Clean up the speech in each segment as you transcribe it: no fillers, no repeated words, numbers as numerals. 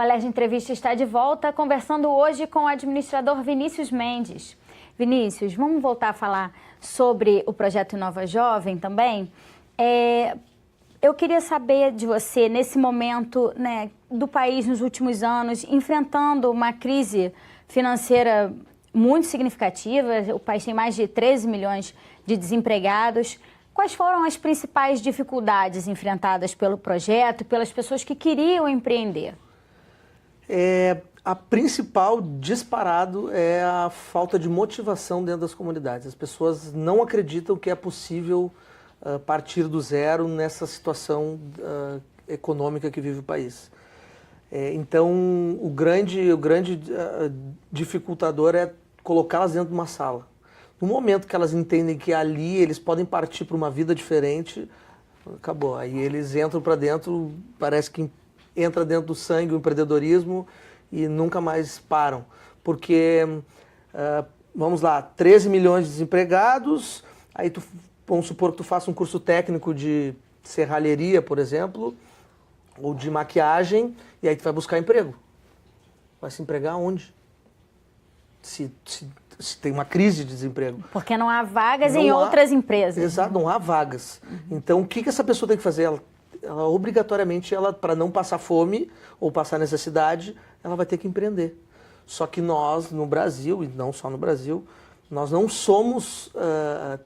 Alerj Entrevista está de volta, conversando hoje com o administrador Vinícius Mendes. Vinícius, vamos voltar a falar sobre o projeto Inova Jovem também. Eu queria saber de você, nesse momento, né, do país nos últimos anos, enfrentando uma crise financeira muito significativa, o país tem mais de 13 milhões de desempregados. Quais foram as principais dificuldades enfrentadas pelo projeto e pelas pessoas que queriam empreender? A principal, disparado, é a falta de motivação dentro das comunidades. As pessoas não acreditam que é possível partir do zero nessa situação econômica que vive o país. Então, o grande dificultador é colocá-las dentro de uma sala. No momento que elas entendem que ali eles podem partir para uma vida diferente, acabou. Aí eles entram para dentro, parece que entra dentro do sangue o empreendedorismo e nunca mais param. Porque, vamos lá, 13 milhões de desempregados, aí vamos supor que tu faça um curso técnico de serralheria, por exemplo, ou de maquiagem, e aí tu vai buscar emprego. Vai se empregar onde? Se tem uma crise de desemprego. Porque não há vagas em outras empresas. Exato, não há vagas. Então, o que essa pessoa tem que fazer? Ela obrigatoriamente, para não passar fome ou passar necessidade, ela vai ter que empreender. Só que nós, no Brasil, e não só no Brasil, nós não somos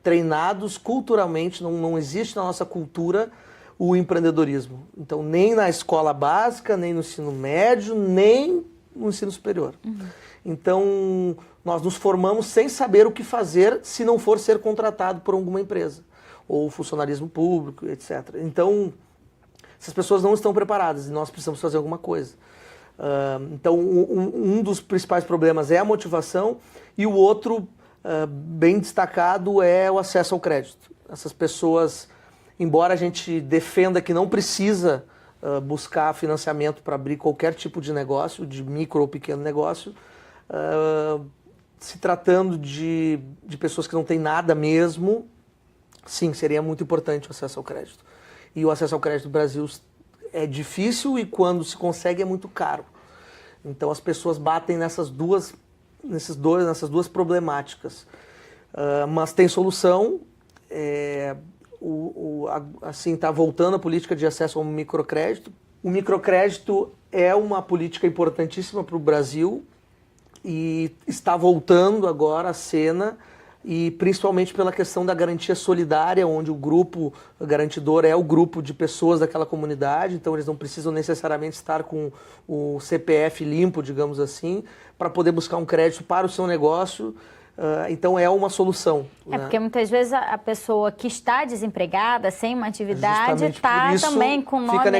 treinados culturalmente, não existe na nossa cultura o empreendedorismo. Então, nem na escola básica, nem no ensino médio, nem no ensino superior. Então, nós nos formamos sem saber o que fazer se não for ser contratado por alguma empresa, ou funcionarismo público, etc. Então, essas pessoas não estão preparadas e nós precisamos fazer alguma coisa. Então, um dos principais problemas é a motivação e o outro, bem destacado, é o acesso ao crédito. Essas pessoas, embora a gente defenda que não precisa buscar financiamento para abrir qualquer tipo de negócio, de micro ou pequeno negócio, se tratando de pessoas que não têm nada mesmo, sim, seria muito importante o acesso ao crédito. E o acesso ao crédito no Brasil é difícil e quando se consegue é muito caro. Então as pessoas batem nessas duas problemáticas. Mas tem solução. Assim, está voltando a política de acesso ao microcrédito. O microcrédito é uma política importantíssima para o Brasil e está voltando agora à cena, e principalmente pela questão da garantia solidária, onde o grupo garantidor é o grupo de pessoas daquela comunidade, então eles não precisam necessariamente estar com o CPF limpo, digamos assim, para poder buscar um crédito para o seu negócio. Então é uma solução. Porque muitas vezes a pessoa que está desempregada, sem uma atividade, está também com o nome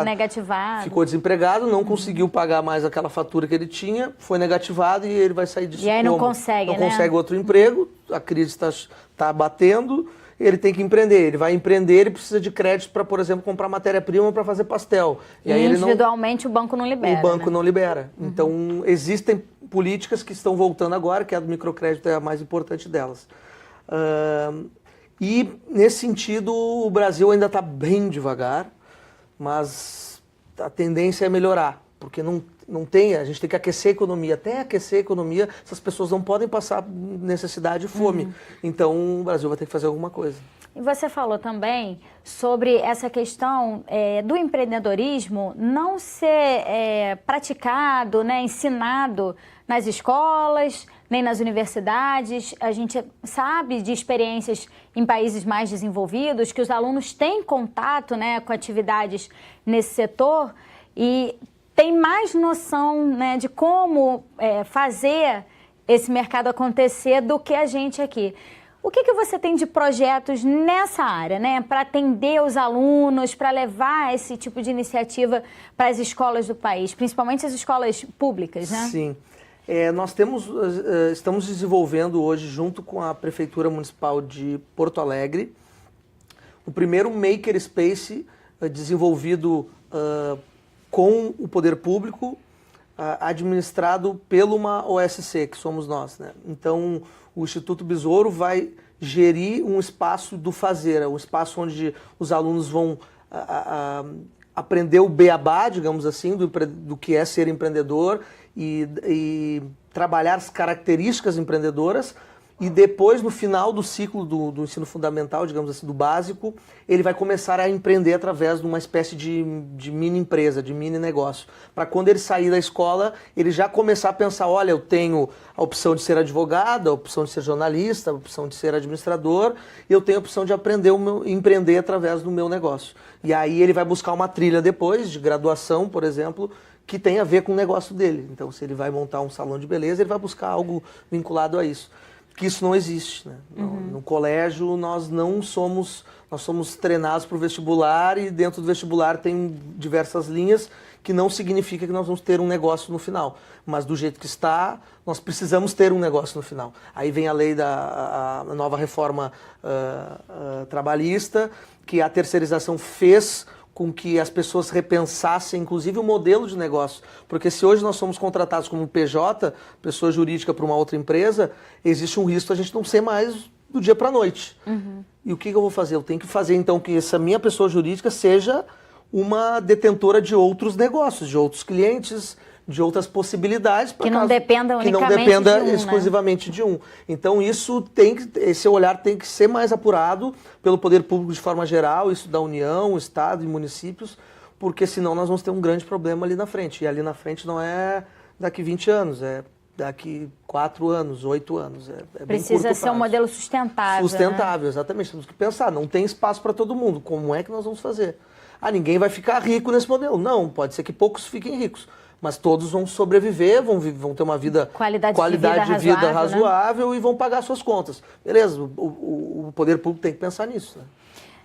negativado. Ficou desempregado, não conseguiu pagar mais aquela fatura que ele tinha, foi negativado e ele vai sair disso. E aí não consegue, não consegue outro emprego, a crise está batendo, ele tem que empreender. Ele vai empreender, ele precisa de crédito para, por exemplo, comprar matéria-prima para fazer pastel. E aí individualmente o banco não libera. O banco não libera. Então existem políticas que estão voltando agora, que a do microcrédito é a mais importante delas. E, nesse sentido, o Brasil ainda está bem devagar, mas a tendência é melhorar, porque a gente tem que aquecer a economia. Até aquecer a economia, essas pessoas não podem passar necessidade e fome. Então, o Brasil vai ter que fazer alguma coisa. E você falou também sobre essa questão do empreendedorismo não ser praticado, né, ensinado nas escolas, nem nas universidades. A gente sabe de experiências em países mais desenvolvidos que os alunos têm contato, né, com atividades nesse setor e tem mais noção, né, de como fazer esse mercado acontecer do que a gente aqui. O que você tem de projetos nessa área, né, para atender os alunos, para levar esse tipo de iniciativa para as escolas do país, principalmente as escolas públicas, né? Sim. Nós estamos desenvolvendo hoje, junto com a Prefeitura Municipal de Porto Alegre, o primeiro Makerspace desenvolvido com o poder público, administrado pela uma OSC, que somos nós, né? Então, o Instituto Besouro vai gerir um espaço do fazer, um espaço onde os alunos vão aprender o beabá, digamos assim, do que é ser empreendedor e trabalhar as características empreendedoras. E depois, no final do ciclo do ensino fundamental, digamos assim, do básico, ele vai começar a empreender através de uma espécie de mini empresa, de mini negócio. Para quando ele sair da escola, ele já começar a pensar, olha, eu tenho a opção de ser advogado, a opção de ser jornalista, a opção de ser administrador, e eu tenho a opção de empreender através do meu negócio. E aí ele vai buscar uma trilha depois, de graduação, por exemplo, que tem a ver com o negócio dele. Então, se ele vai montar um salão de beleza, ele vai buscar algo vinculado a isso. Que isso não existe, né? No colégio nós somos treinados para o vestibular e dentro do vestibular tem diversas linhas que não significa que nós vamos ter um negócio no final. Mas do jeito que está, nós precisamos ter um negócio no final. Aí vem a lei a nova reforma trabalhista, que a terceirização fez com que as pessoas repensassem, inclusive, o modelo de negócio. Porque se hoje nós somos contratados como PJ, pessoa jurídica para uma outra empresa, existe um risco de a gente não ser mais do dia para a noite. E o que eu vou fazer? Eu tenho que fazer, então, que essa minha pessoa jurídica seja uma detentora de outros negócios, de outros clientes, de outras possibilidades. Que não dependa unicamente de um, exclusivamente de um. Então, esse olhar tem que ser mais apurado pelo poder público de forma geral, isso da União, Estado e municípios, porque senão nós vamos ter um grande problema ali na frente. E ali na frente não é daqui 20 anos, é daqui 4 anos, 8 anos. Precisa ser um modelo sustentável. Sustentável, né? Exatamente. Temos que pensar, não tem espaço para todo mundo. Como é que nós vamos fazer? Ninguém vai ficar rico nesse modelo. Não, pode ser que poucos fiquem ricos. Mas todos vão sobreviver, vão ter uma qualidade de vida razoável, né? E vão pagar suas contas. Beleza, o poder público tem que pensar nisso, né?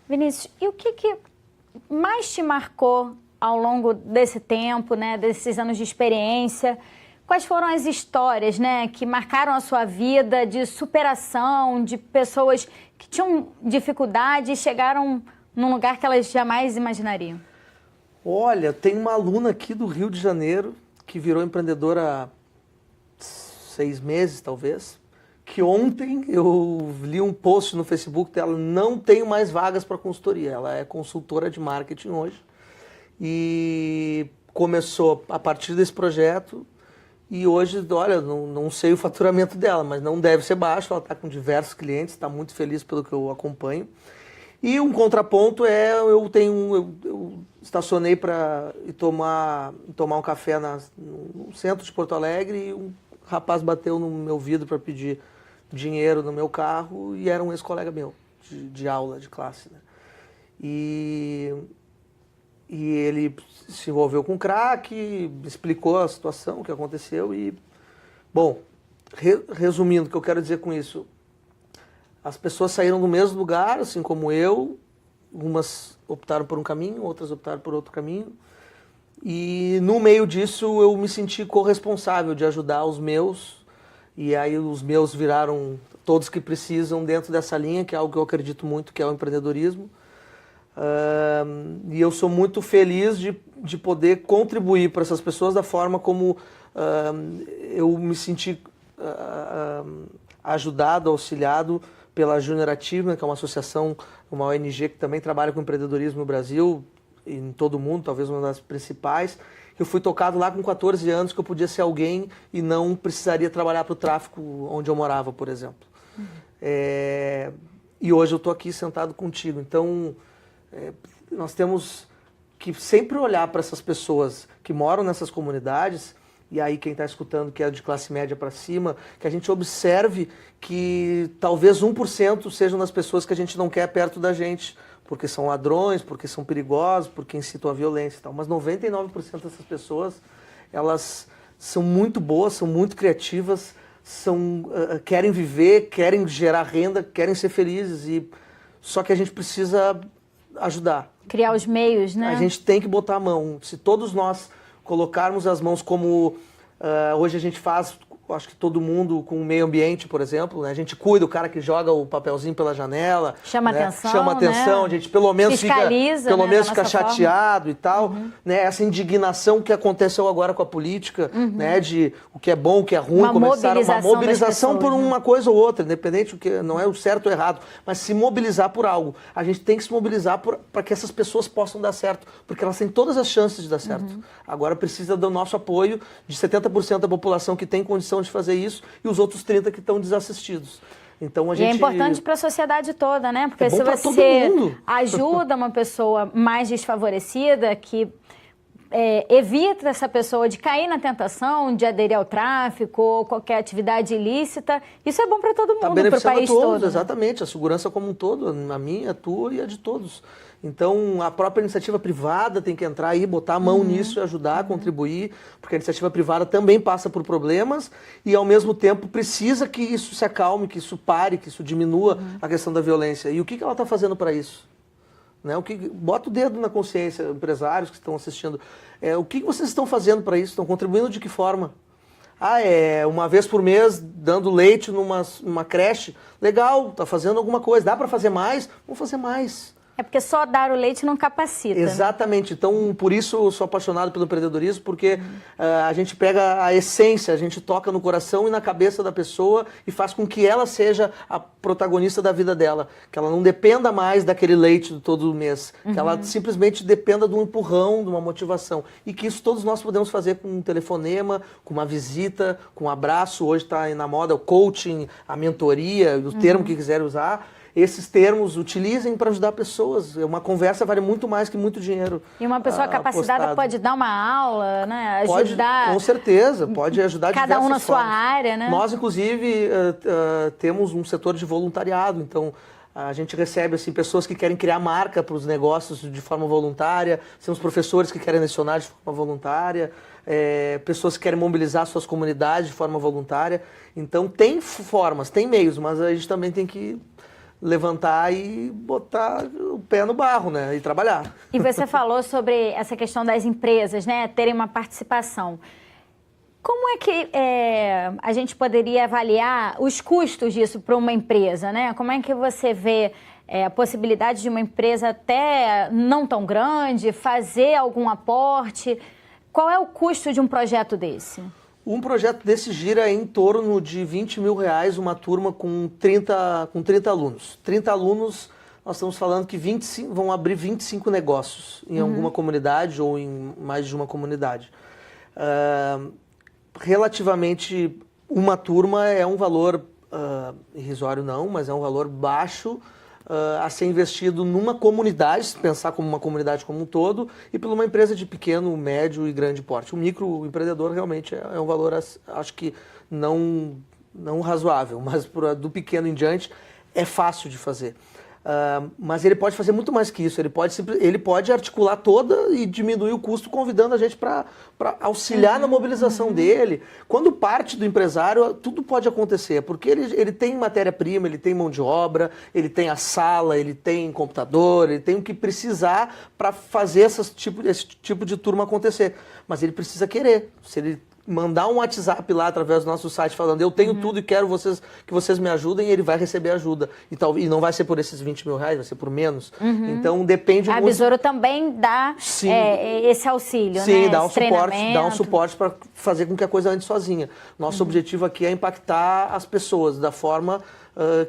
Vinícius, e o que mais te marcou ao longo desse tempo, né, desses anos de experiência? Quais foram as histórias, né, que marcaram a sua vida de superação, de pessoas que tinham dificuldade e chegaram num lugar que elas jamais imaginariam? Olha, tem uma aluna aqui do Rio de Janeiro que virou empreendedora há 6 meses, talvez, que ontem eu li um post no Facebook dela, não tenho mais vagas para consultoria. Ela é consultora de marketing hoje e começou a partir desse projeto e hoje, olha, não sei o faturamento dela, mas não deve ser baixo, ela está com diversos clientes, está muito feliz pelo que eu acompanho. E um contraponto é, eu estacionei para tomar um café no centro de Porto Alegre e um rapaz bateu no meu vidro para pedir dinheiro no meu carro e era um ex-colega meu, de aula, de classe, né? E ele se envolveu com crack, explicou a situação, o que aconteceu e... Bom, resumindo o que eu quero dizer com isso... As pessoas saíram do mesmo lugar, assim como eu. Umas optaram por um caminho, outras optaram por outro caminho. E no meio disso eu me senti corresponsável de ajudar os meus. E aí os meus viraram todos que precisam dentro dessa linha, que é algo que eu acredito muito, que é o empreendedorismo. E eu sou muito feliz de poder contribuir para essas pessoas da forma como eu me senti ajudado, auxiliado pela Junior Achievement, que é uma associação, uma ONG que também trabalha com empreendedorismo no Brasil e em todo o mundo, talvez uma das principais. Eu fui tocado lá com 14 anos que eu podia ser alguém e não precisaria trabalhar para o tráfico onde eu morava, por exemplo. E hoje eu estou aqui sentado contigo. Então, nós temos que sempre olhar para essas pessoas que moram nessas comunidades. E aí quem está escutando que é de classe média para cima, que a gente observe que talvez 1% sejam das pessoas que a gente não quer perto da gente, porque são ladrões, porque são perigosos, porque incitam a violência e tal. Mas 99% dessas pessoas, elas são muito boas, são muito criativas, querem viver, querem gerar renda, querem ser felizes. Só que a gente precisa ajudar. Criar os meios, né? A gente tem que botar a mão. Se todos nós colocarmos as mãos como hoje a gente faz eu acho que todo mundo com o meio ambiente, por exemplo, né? A gente cuida do cara que joga o papelzinho pela janela. Chama né? atenção, Chama atenção, né? a gente pelo menos Fiscaliza, pelo né, menos da fica nossa chateado e tal. Né? Essa indignação que aconteceu agora com a política, né? De o que é bom, o que é ruim, Uma começaram uma mobilização das pessoas, por uma coisa ou outra, independente do que não é o certo ou errado, mas se mobilizar por algo. A gente tem que se mobilizar para que essas pessoas possam dar certo, porque elas têm todas as chances de dar certo. Agora precisa do nosso apoio de 70% da população que tem condição de fazer isso e os outros 30% que estão desassistidos. Então, E é importante para a sociedade toda, né? Porque se todo você mundo. ajuda uma pessoa mais desfavorecida, que evita essa pessoa de cair na tentação, de aderir ao tráfico ou qualquer atividade ilícita, isso é bom para todo mundo, para o país todos, todo. Né? Exatamente, a segurança como um todo, a minha, a tua e a de todos. Então, a própria iniciativa privada tem que entrar aí, botar a mão nisso e ajudar, contribuir, porque a iniciativa privada também passa por problemas e, ao mesmo tempo, precisa que isso se acalme, que isso pare, que isso diminua a questão da violência. E o que ela está fazendo para isso? Né? Bota o dedo na consciência, empresários que estão assistindo. O que vocês estão fazendo para isso? Estão contribuindo de que forma? Uma vez por mês dando leite numa creche. Legal, está fazendo alguma coisa. Dá para fazer mais? Vamos fazer mais. É porque só dar o leite não capacita. Exatamente. Né? Então, por isso eu sou apaixonado pelo empreendedorismo, porque a gente pega a essência, a gente toca no coração e na cabeça da pessoa e faz com que ela seja a protagonista da vida dela. Que ela não dependa mais daquele leite de todo mês. Que ela simplesmente dependa de um empurrão, de uma motivação. E que isso todos nós podemos fazer com um telefonema, com uma visita, com um abraço. Hoje está na moda o coaching, a mentoria, o termo que quiser usar. Esses termos utilizem para ajudar pessoas. Uma conversa vale muito mais que muito dinheiro. E uma pessoa capacitada pode dar uma aula, né? Ajudar. Pode, com certeza, pode ajudar de cada um na sua formas. área, né? Nós, inclusive, temos um setor de voluntariado, então a gente recebe assim, pessoas que querem criar marca para os negócios de forma voluntária, temos professores que querem lecionar de forma voluntária, pessoas que querem mobilizar suas comunidades de forma voluntária. Então tem formas, tem meios, mas a gente também tem que levantar e botar o pé no barro, né? E trabalhar. E você falou sobre essa questão das empresas, né? Terem uma participação. Como é que a gente poderia avaliar os custos disso para uma empresa, né? Como é que você vê a possibilidade de uma empresa até não tão grande fazer algum aporte? Qual é o custo de um projeto desse? Um projeto desse gira em torno de R$20 mil, uma turma com 30 alunos. 30 alunos, nós estamos falando que vão abrir 25 negócios em alguma comunidade ou em mais de uma comunidade. Relativamente, uma turma é um valor irrisório não, mas é um valor baixo a ser investido numa comunidade, se pensar como uma comunidade como um todo, e por uma empresa de pequeno, médio e grande porte. O microempreendedor realmente é um valor, acho que não razoável, mas do pequeno em diante é fácil de fazer. Mas ele pode fazer muito mais que isso, ele pode articular toda e diminuir o custo convidando a gente para auxiliar na mobilização dele. Quando parte do empresário, tudo pode acontecer, porque ele tem matéria-prima, ele tem mão de obra, ele tem a sala, ele tem computador, ele tem o que precisar para fazer esse tipo de turma acontecer. Mas ele precisa querer. Se ele mandar um WhatsApp lá através do nosso site falando eu tenho tudo e quero que vocês me ajudem, ele vai receber ajuda. E não vai ser por esses R$20 mil, vai ser por menos. Então depende muito. A Besouro também dá esse auxílio, sim, né? Dá um suporte para fazer com que a coisa ande sozinha. Nosso objetivo aqui é impactar as pessoas da forma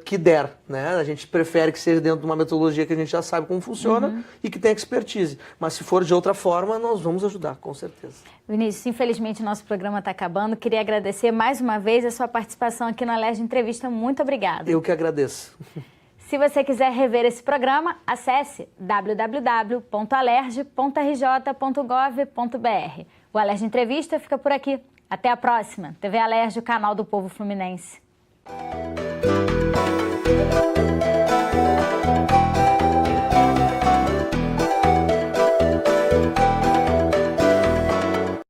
que der, né? A gente prefere que seja dentro de uma metodologia que a gente já sabe como funciona e que tenha expertise. Mas se for de outra forma, nós vamos ajudar, com certeza. Vinícius, infelizmente o nosso programa está acabando. Queria agradecer mais uma vez a sua participação aqui no Alerj Entrevista. Muito obrigada. Eu que agradeço. Se você quiser rever esse programa, acesse www.alerj.rj.gov.br. O Alerj Entrevista fica por aqui. Até a próxima. TV Alerj, o canal do povo fluminense.